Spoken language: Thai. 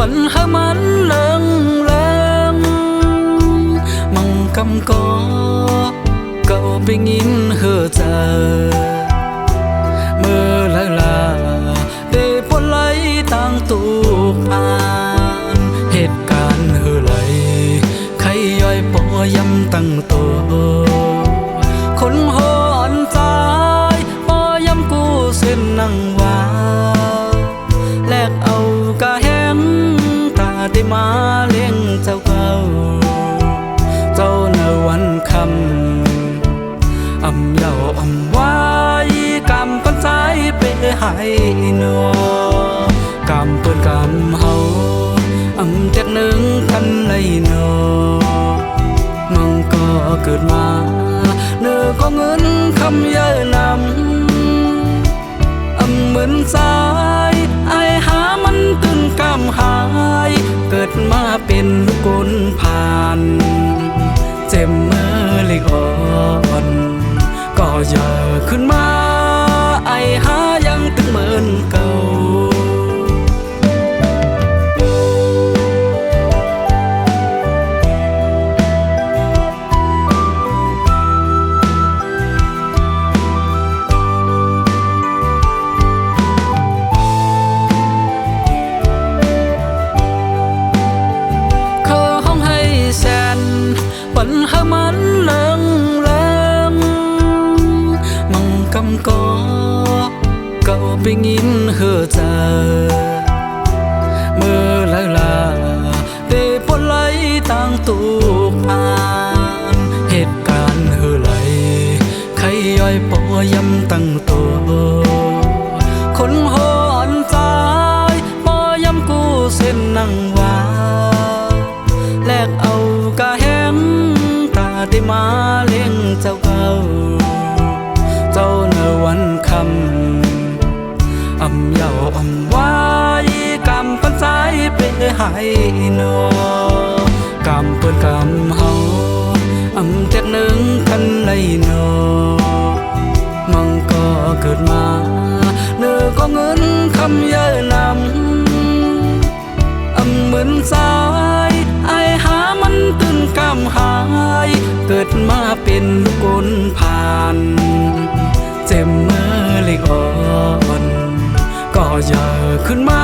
ปัญหามันเลิงแรงมังกำก็เก่าไปยินเหือเจอเมื่อลาลาได้ผลไหลต่างตูผ่านเหตุการณ์เหือไหลใครย่อยปอยำตั้งโตคนหอนใจปอยำกูเส้นนั่งว่าแลกเอากะแหงได้มาเลี้ยงเจ้าเก่าเจ้าในวันคำเยาไว้กำปันใจไปให้หนอกำเปิดกำเฮาแจกหนึ่งกันเลยหนอมึงก็เกิดมาเนื้อก็เงินคำเยอะนำเหมือนสายไอหามันตื่นกำหายเกิดมาเป็นลูกกลผ่านเจ็บเมื่อเล็กอ่อนก็อย่าขึ้นมาไอหายังตึงเหมือนเก่าปัญหามันเลิงแรงมังกำก็เก่าไปยินเหือเจอเมื่อลาลาได้ผลไหลต่างตูผ่านเหตุการณ์เหือไหลใครย่อยปอยำตั้งโตคนหอนใจปอยำกูเส้นนั่งว่าแลกเอากะแหงได้มาเลี้ยงเจ้าเก่าเจ้าในวันคำเยาไว้กำปันใจไปให้หนอกำเปิดกำเฮาแจกหนึ่งกันเลยหนอมึงก็เกิดมาเนื้อก็เงินคำเยอะนำเหมือนสายไอหามันตื่นกำหายเกิดมาเป็นลูกกลผ่านเจ็บเมื่อเล็กอ่อนก็อย่าขึ้นมา